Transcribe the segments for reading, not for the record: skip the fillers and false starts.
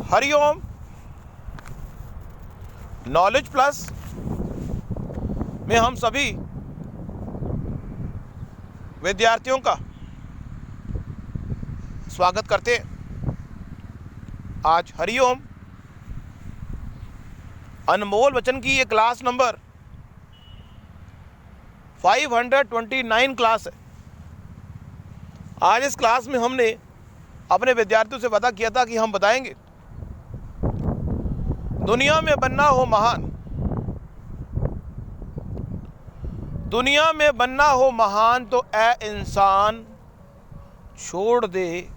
Hariom. Knowledge plus में हम सभी विद्यार्थियों का स्वागत करते हैं। आज हरिओम अनमोल वचन की ये क्लास नंबर 529 क्लास है। आज इस क्लास में हमने अपने विद्यार्थियों से वादा किया था कि हम बताएंगे दुनिया में बनना हो महान, दुनिया में बनना हो महान तो ए इंसान छोड़ दे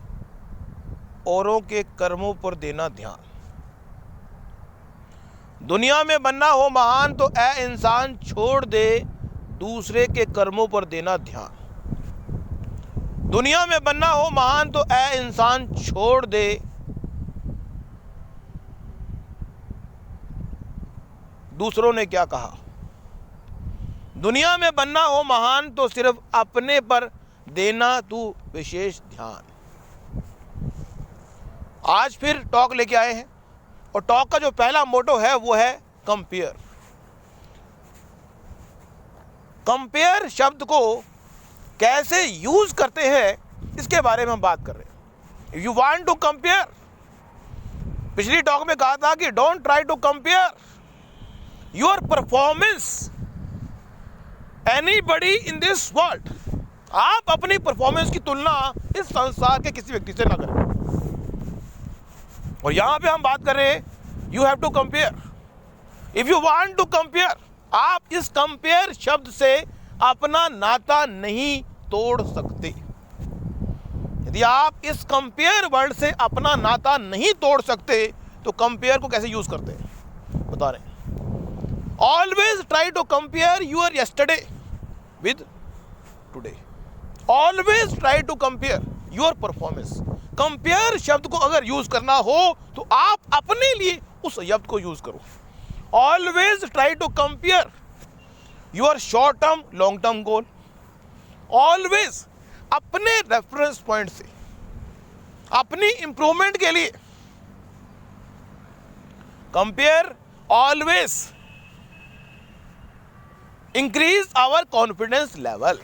औरों के कर्मों पर देना ध्यान। दुनिया में बनना हो महान तो ए इंसान छोड़ दे दूसरे के कर्मों पर देना ध्यान। दुनिया में बनना हो महान तो ए इंसान छोड़ दे दूसरों ने क्या कहा। दुनिया में बनना हो महान तो सिर्फ अपने पर देना तू विशेष ध्यान। आज फिर टॉक लेके आए हैं और टॉक का जो पहला मोटो है वो है कंपेयर। कंपेयर शब्द को कैसे यूज करते हैं इसके बारे में हम बात कर रहे हैं। If you want to compare, पिछली टॉक में कहा था कि don't try to compare your performance anybody in this world. आप अपनी परफॉर्मेंस की तुलना इस संसार के किसी व्यक्ति से ना करें। और यहां पे हम बात कर रहे हैं you have to compare. If you want to compare, आप इस कंपेयर शब्द से अपना नाता नहीं तोड़ सकते। यदि आप इस कंपेयर वर्ड से अपना नाता नहीं तोड़ सकते तो कंपेयर को कैसे यूज करते हैं बता रहे हैं। Always try to compare your yesterday with today. Always try to compare your performance. Compare शब्द को अगर यूज करना हो तो आप अपने लिए उस शब्द को यूज करो। Always try to compare your short term long term goal. Always अपने रेफरेंस पॉइंट से अपनी इंप्रूवमेंट के लिए compare always increase our confidence level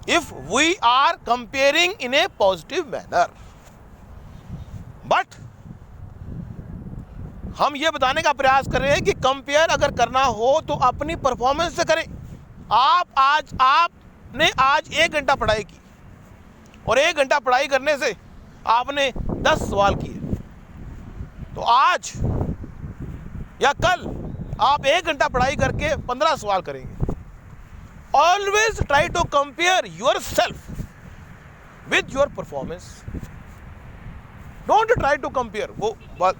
if we are comparing in a positive manner. But हम ये बताने का प्रयास कर रहे हैं कि कंपेयर अगर करना हो तो अपनी परफॉर्मेंस से करें। आपने आज 1 घंटा पढ़ाई की और 1 घंटा पढ़ाई करने से आपने 10 सवाल किए, तो आज या कल आप 1 घंटा पढ़ाई करके 15 सवाल करेंगे। Always try to compare yourself with your performance. Don't try to compare वो बात।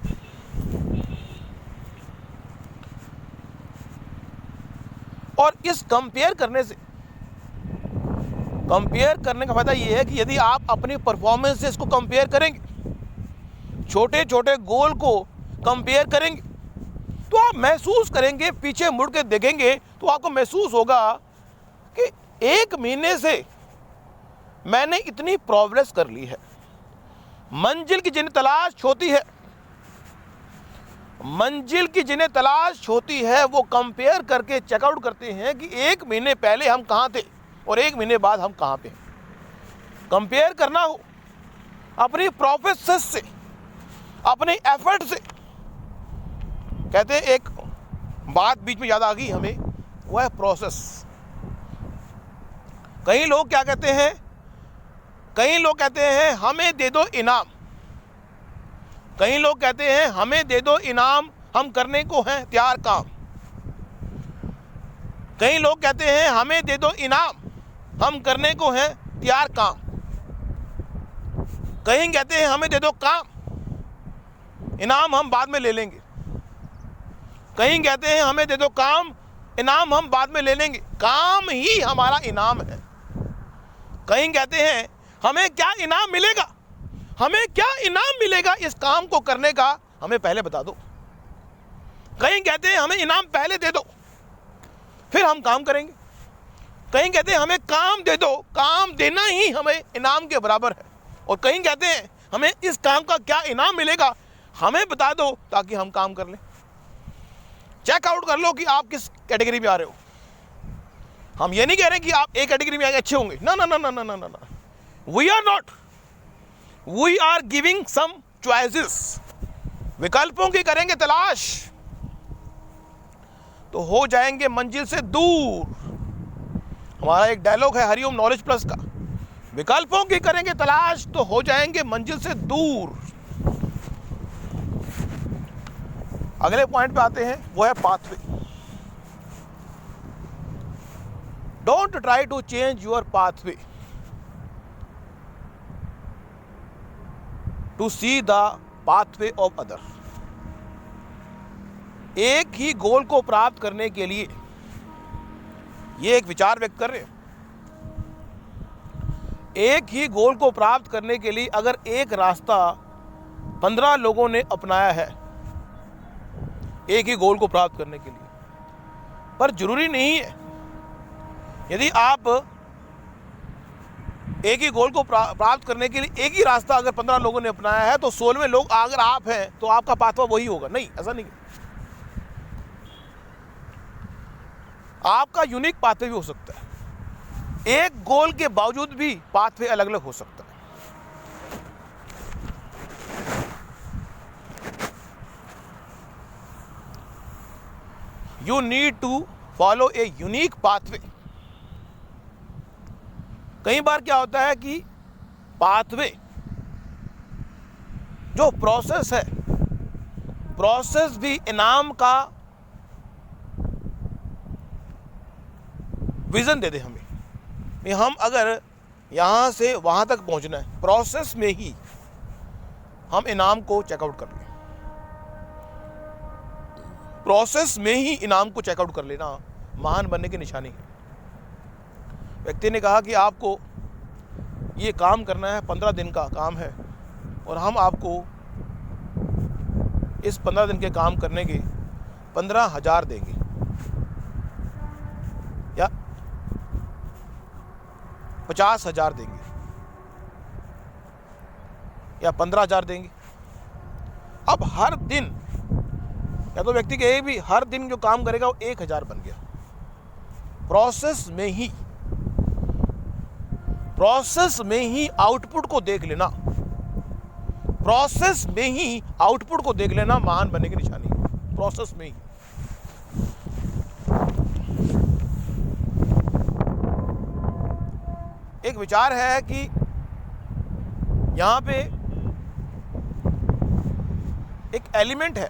और इस कंपेयर करने का फायदा ये है कि यदि आप अपनी परफॉर्मेंस से इसको कंपेयर करेंगे, छोटे छोटे गोल को कंपेयर करेंगे, तो आप महसूस करेंगे, पीछे मुड़ के देखेंगे तो आपको महसूस होगा कि 1 महीने से मैंने इतनी प्रोग्रेस कर ली है। मंजिल की जिन्हें तलाश होती है, मंजिल की जिन्हें तलाश होती है वो कंपेयर करके चेकआउट करते हैं कि 1 महीने पहले हम कहाँ थे और 1 महीने बाद हम कहाँ पे हैं। कंपेयर करना हो अपनी प्रोफेस से, अपने एफर्ट से। कहते हैं एक बात बीच में याद आ गई हमें, वो है प्रोसेस। कई लोग क्या कहते हैं, कई लोग कहते हैं हमें दे दो इनाम। कई लोग कहते हैं हमें दे दो इनाम, हम करने को हैं तैयार काम। कई लोग कहते हैं हमें दे दो इनाम, हम करने को हैं तैयार काम। कई कहते हैं हमें दे दो काम, इनाम हम बाद में ले लेंगे। कहीं कहते हैं हमें दे दो काम, इनाम हम बाद में ले लेंगे। काम ही हमारा इनाम है। कहीं कहते हैं हमें क्या इनाम मिलेगा, हमें क्या इनाम मिलेगा इस काम को करने का, हमें पहले बता दो। कहीं कहते हैं हमें इनाम पहले दे दो फिर हम काम करेंगे। कहीं कहते हैं हमें काम दे दो, काम देना ही हमें इनाम के बराबर है। और कहीं कहते हैं हमें इस काम का क्या इनाम मिलेगा हमें बता दो ताकि हम काम कर लें। चेकआउट कर लो कि आप किस कैटेगरी में आ रहे हो। हम ये नहीं कह रहे कि आप एक कैटेगरी में आगे अच्छे होंगे, ना ना ना ना ना ना ना ना, we are not, we are giving some choices. विकल्पों की करेंगे तलाश तो हो जाएंगे मंजिल से दूर। हमारा एक डायलॉग है हरिओम नॉलेज प्लस का, विकल्पों की करेंगे तलाश तो हो जाएंगे मंजिल से दूर। अगले पॉइंट पे आते हैं, वो है pathway. Don't try to change your pathway to see the pathway of other. एक ही गोल को प्राप्त करने के लिए, ये एक विचार व्यक्त कर रहे हैं, एक ही गोल को प्राप्त करने के लिए अगर एक रास्ता 15 लोगों ने अपनाया है, एक ही गोल को प्राप्त करने के लिए, पर जरूरी नहीं है यदि आप एक ही गोल को प्राप्त करने के लिए एक ही रास्ता अगर 15 लोगों ने अपनाया है तो 16वें लोग अगर आप हैं तो आपका पाथवा वही होगा। नहीं, ऐसा नहीं है। आपका यूनिक पाथवे भी हो सकता है, एक गोल के बावजूद भी पाथवे अलग अलग हो सकता है। You need to follow a unique pathway। कई बार क्या होता है कि पाथवे जो प्रोसेस है, प्रोसेस भी इनाम का विजन दे दे हमें। हम अगर यहां से वहां तक पहुंचना है, प्रोसेस में ही हम इनाम को चेकआउट कर लें, प्रोसेस में ही इनाम को चेकआउट कर लेना महान बनने की निशानी है। व्यक्ति ने कहा कि आपको ये काम करना है, 15 दिन का काम है और हम आपको इस 15 दिन के काम करने के 15,000 देंगे या 50,000 देंगे या 15,000 देंगे। अब हर दिन या तो व्यक्ति कहे भी हर दिन जो काम करेगा वो 1,000 बन गया। प्रोसेस में ही आउटपुट को देख लेना, प्रोसेस में ही आउटपुट को देख लेना महान बनने की निशानी है। प्रोसेस में ही। एक विचार है कि यहां पे एक एलिमेंट है,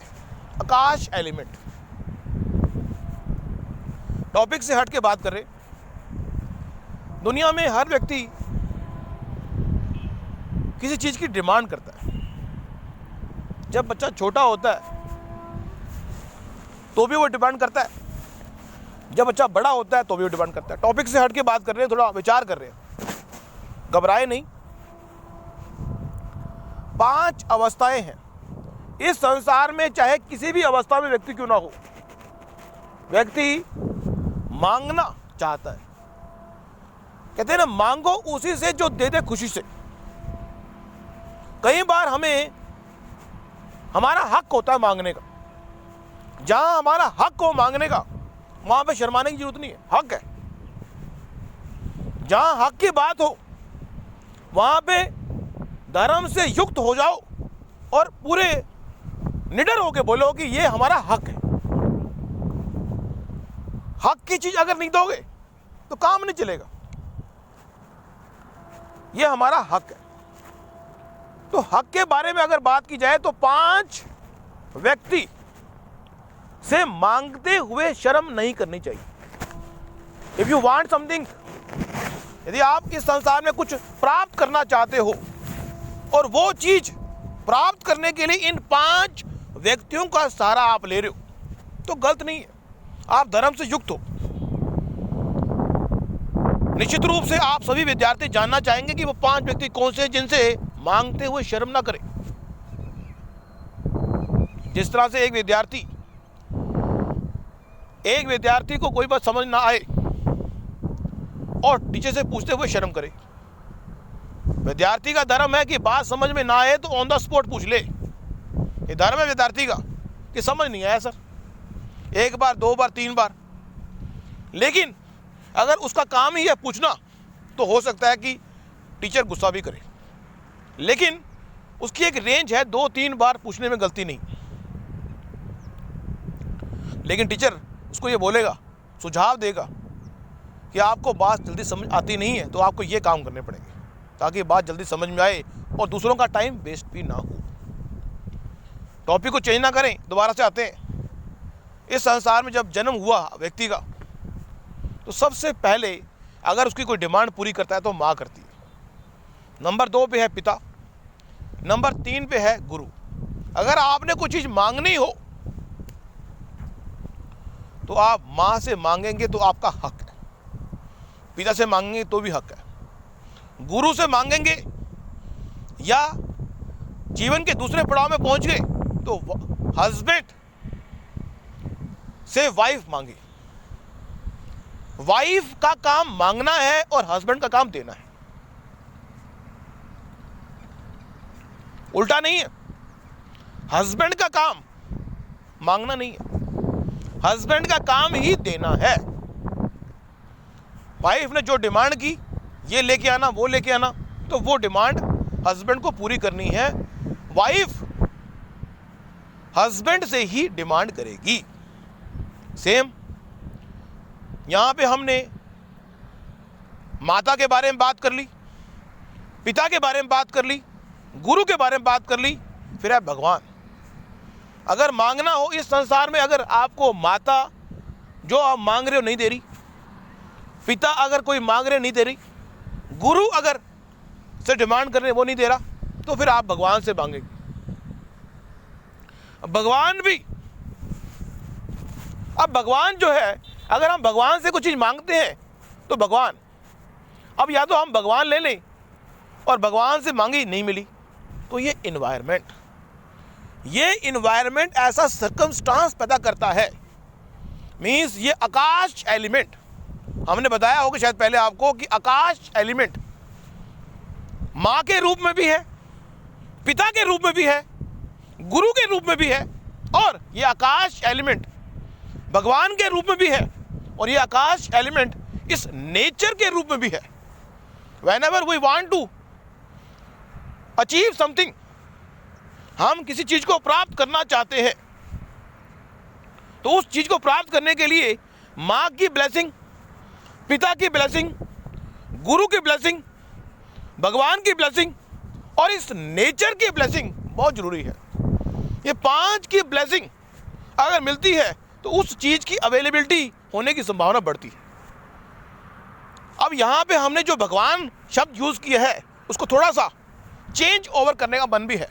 आकाश एलिमेंट। टॉपिक से हट के बात करें, दुनिया में हर व्यक्ति किसी चीज की डिमांड करता है। जब बच्चा छोटा होता है तो भी वो डिमांड करता है, जब बच्चा बड़ा होता है तो भी वो डिमांड करता है। टॉपिक से हट के बात कर रहे हैं, थोड़ा विचार कर रहे हैं, घबराए नहीं। 5 अवस्थाएं हैं इस संसार में, चाहे किसी भी अवस्था में व्यक्ति क्यों ना हो, व्यक्ति मांगना चाहता है। कहते हैं ना, मांगो उसी से जो दे दे खुशी से। कई बार हमें हमारा हक होता है मांगने का, जहां हमारा हक हो मांगने का वहां पे शर्माने की जरूरत नहीं है, हक है। जहां हक की बात हो वहां पे धर्म से युक्त हो जाओ और पूरे निडर होके बोलो कि ये हमारा हक है। हक की चीज अगर नहीं दोगे तो काम नहीं चलेगा, ये हमारा हक है। तो हक के बारे में अगर बात की जाए तो 5 व्यक्ति से मांगते हुए शर्म नहीं करनी चाहिए। इफ यू वांट समथिंग, यदि आप इस संसार में कुछ प्राप्त करना चाहते हो और वो चीज प्राप्त करने के लिए इन 5 व्यक्तियों का सहारा आप ले रहे हो तो गलत नहीं है, आप धर्म से युक्त हो। निश्चित रूप से आप सभी विद्यार्थी जानना चाहेंगे कि वो 5 व्यक्ति कौन से हैं जिनसे मांगते हुए शर्म ना करें। जिस तरह से एक विद्यार्थी को कोई बात समझ ना आए और टीचर से पूछते हुए शर्म करे। विद्यार्थी का धर्म है कि बात समझ में ना आए तो ऑन द स्पॉट पूछ ले, ये धर्म है विद्यार्थी का कि समझ नहीं आया सर, एक बार, दो बार, तीन बार। लेकिन अगर उसका काम ही है पूछना, तो हो सकता है कि टीचर गुस्सा भी करे, लेकिन उसकी एक रेंज है, 2-3 बार पूछने में गलती नहीं। लेकिन टीचर उसको ये बोलेगा, सुझाव देगा कि आपको बात जल्दी समझ आती नहीं है, तो आपको ये काम करने पड़ेंगे ताकि बात जल्दी समझ में आए और दूसरों का टाइम वेस्ट भी ना हो। टॉपिक को चेंज ना करें, दोबारा से आते हैं। इस संसार में जब जन्म हुआ व्यक्ति का, तो सबसे पहले अगर उसकी कोई डिमांड पूरी करता है तो माँ करती है। नंबर 2 पे है पिता, नंबर 3 पे है गुरु। अगर आपने कोई चीज़ मांगनी हो तो आप माँ से मांगेंगे तो आपका हक है, पिता से मांगेंगे तो भी हक है, गुरु से मांगेंगे या जीवन के दूसरे पड़ाव में पहुंच गए तो हस्बैंड से वाइफ मांगे। वाइफ का काम मांगना है और हस्बैंड का काम देना है, उल्टा नहीं है। हस्बैंड का काम मांगना नहीं है, हस्बैंड का काम ही देना है। वाइफ ने जो डिमांड की, ये लेके आना, वो लेके आना, तो वो डिमांड हस्बैंड को पूरी करनी है। वाइफ हस्बैंड से ही डिमांड करेगी। सेम यहां पे हमने माता के बारे में बात कर ली, पिता के बारे में बात कर ली, गुरु के बारे में बात कर ली, फिर है भगवान। अगर मांगना हो इस संसार में, अगर आपको माता जो आप मांग रहे हो नहीं दे रही, पिता अगर कोई मांग रहे नहीं दे रही, गुरु अगर से डिमांड कर रहे वो नहीं दे रहा, तो फिर आप भगवान से मांगेंगे। भगवान भी, अब भगवान जो है, अगर हम भगवान से कुछ चीज़ मांगते हैं तो भगवान, अब या तो हम भगवान ले लें और भगवान से मांगी नहीं मिली, तो ये इन्वायरमेंट ऐसा सर्कमस्टांस पैदा करता है, मीन्स ये आकाश एलिमेंट, हमने बताया होगा शायद पहले आपको कि आकाश एलिमेंट माँ के रूप में भी है, पिता के रूप में भी है, गुरु के रूप में भी है, और ये आकाश एलिमेंट भगवान के रूप में भी है, और ये आकाश एलिमेंट इस नेचर के रूप में भी है। Whenever we want to achieve something, हम किसी चीज को प्राप्त करना चाहते हैं, तो उस चीज को प्राप्त करने के लिए माँ की ब्लेसिंग, पिता की ब्लेसिंग, गुरु की ब्लेसिंग, भगवान की ब्लेसिंग और इस नेचर की ब्लेसिंग बहुत जरूरी है। ये 5 की ब्लेसिंग अगर मिलती है तो उस चीज की अवेलेबिलिटी होने की संभावना बढ़ती है। अब यहां पे हमने जो भगवान शब्द यूज किया है उसको थोड़ा सा चेंज ओवर करने का मन भी है।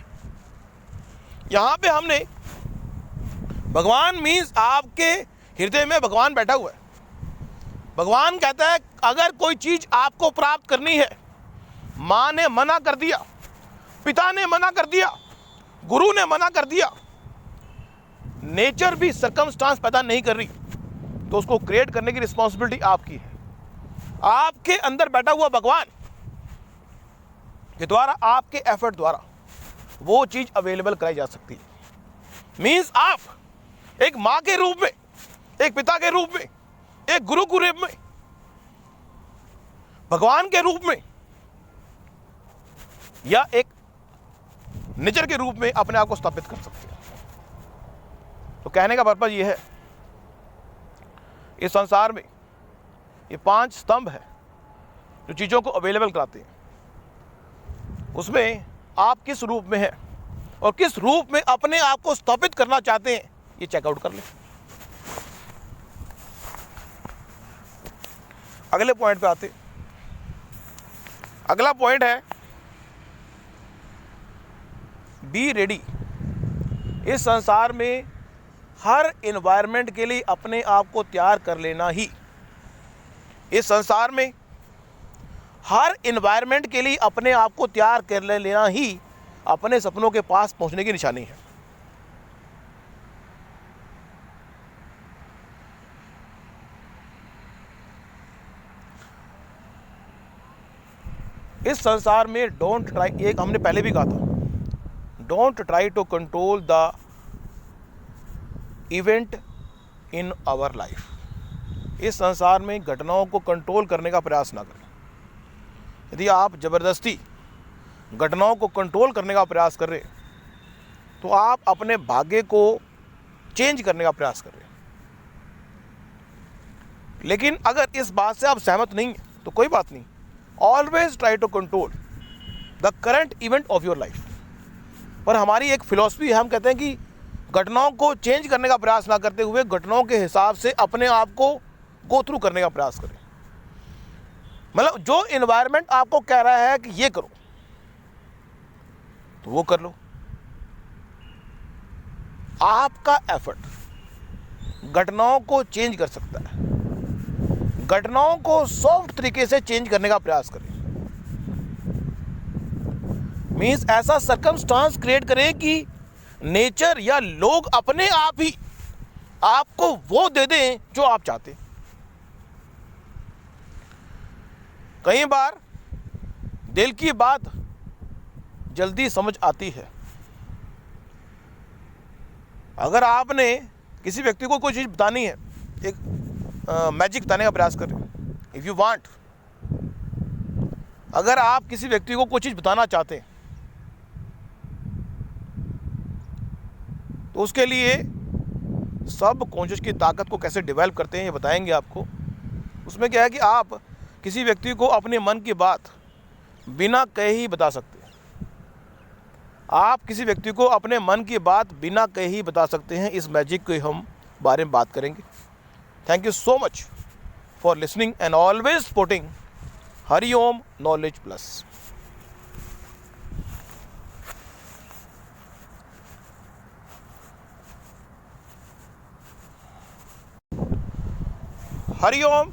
यहां पे हमने भगवान मीन्स आपके हृदय में भगवान बैठा हुआ है। भगवान कहता है अगर कोई चीज आपको प्राप्त करनी है, माँ ने मना कर दिया, पिता ने मना कर दिया, गुरु ने मना कर दिया, नेचर भी सर्कमस्टांस पैदा नहीं कर रही, तो उसको क्रिएट करने की रिस्पॉन्सिबिलिटी आपकी है। आपके अंदर बैठा हुआ भगवान के द्वारा, आपके एफर्ट द्वारा वो चीज अवेलेबल कराई जा सकती है। मीन्स आप एक माँ के रूप में, एक पिता के रूप में, एक गुरु के रूप में, भगवान के रूप में या एक नेचर के रूप में अपने आप को स्थापित कर सकते हैं। तो कहने का पर्पज ये है, इस संसार में ये 5 स्तंभ है जो चीजों को अवेलेबल कराते हैं। उसमें आप किस रूप में हैं और किस रूप में अपने आप को स्थापित करना चाहते हैं, ये चेकआउट कर लें। अगले पॉइंट पे आते। अगला पॉइंट है बी रेडी। इस संसार में हर एनवायरनमेंट के लिए अपने आप को तैयार कर लेना ही, इस संसार में हर एनवायरनमेंट के लिए अपने आप को तैयार कर लेना ही अपने सपनों के पास पहुंचने की निशानी है। इस संसार में डोंट ट्राई, एक हमने पहले भी कहा था, don't try to control the event in our life. इस संसार में घटनाओं को कंट्रोल करने का प्रयास ना करें। यदि आप ज़बरदस्ती घटनाओं को कंट्रोल करने का प्रयास कर रहे तो आप अपने भाग्य को चेंज करने का प्रयास कर रहे हैं। लेकिन अगर इस बात से आप सहमत नहीं हैं तो कोई बात नहीं। Always try to control the current event of your life. पर हमारी एक फिलॉसफी है, हम कहते हैं कि घटनाओं को चेंज करने का प्रयास ना करते हुए घटनाओं के हिसाब से अपने आप को गो थ्रू करने का प्रयास करें। मतलब जो इन्वायरमेंट आपको कह रहा है कि ये करो तो वो कर लो। आपका एफर्ट घटनाओं को चेंज कर सकता है। घटनाओं को सॉफ्ट तरीके से चेंज करने का प्रयास करें। मीन्स ऐसा सर्कमस्टांस क्रिएट करें कि नेचर या लोग अपने आप ही आपको वो दे दें जो आप चाहते। कई बार दिल की बात जल्दी समझ आती है। अगर आपने किसी व्यक्ति को कोई चीज़ बतानी है, एक मैजिक बताने का प्रयास करें। इफ़ यू वांट, अगर आप किसी व्यक्ति को कोई चीज़ बताना चाहते हैं तो उसके लिए सब कॉन्शियस की ताकत को कैसे डेवलप करते हैं ये बताएंगे आपको। उसमें क्या है कि आप किसी व्यक्ति को अपने मन की बात बिना कहे ही बता सकते हैं। आप किसी व्यक्ति को अपने मन की बात बिना कहे ही बता सकते हैं। इस मैजिक के हम बारे में बात करेंगे। Thank you so much for listening and always supporting Hariom knowledge plus. Hariom.